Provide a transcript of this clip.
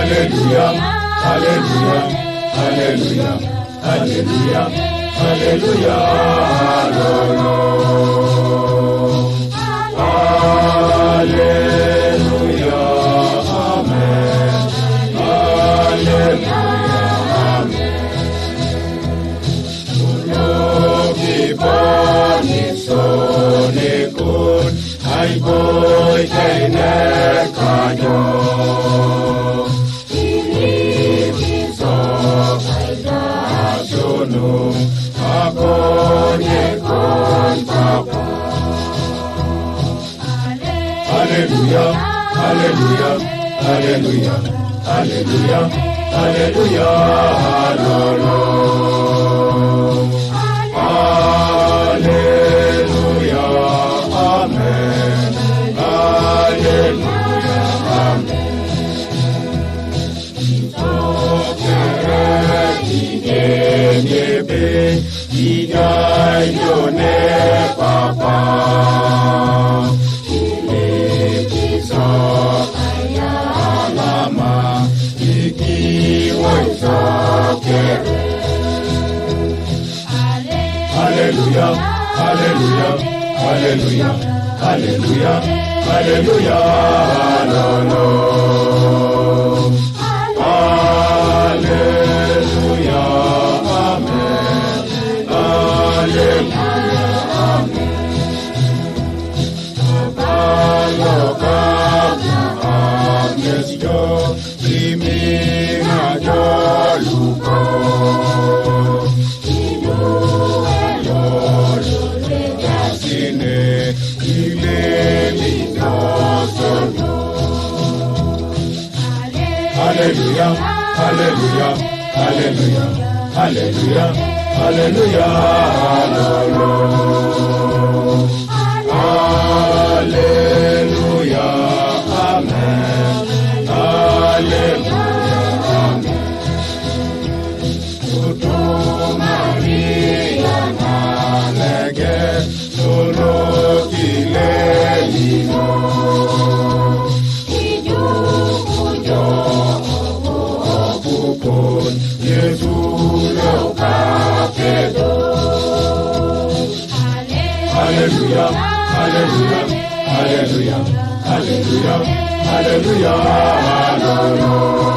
hallelujah, hallelujah, hallelujah, hallelujah, hallelujah, hallelujah, amen, hallelujah, amen. Boni sonekun, ay boy kay nekayo. Ilibisok ay nasunong, ako nyekon papa. Hallelujah, hallelujah, hallelujah, hallelujah, hallelujah, hallelujah. Hallelujah, amen. Hallelujah, amen. Igenebe, igayone papa. Ilipisa ayalama, ikiway sakere. Hallelujah, hallelujah, hallelujah, hallelujah, hallelujah, hallelujah, amen, hallelujah, amen. Abaloka, amnesyo, imingayo luko. Hallelujah, hallelujah, hallelujah, hallelujah, hallelujah, hallelujah, amen, hallelujah, amen. Tutu Maria nalege, solo kilelino. Hallelujah, hallelujah, hallelujah, hallelujah, hallelujah, hallelujah.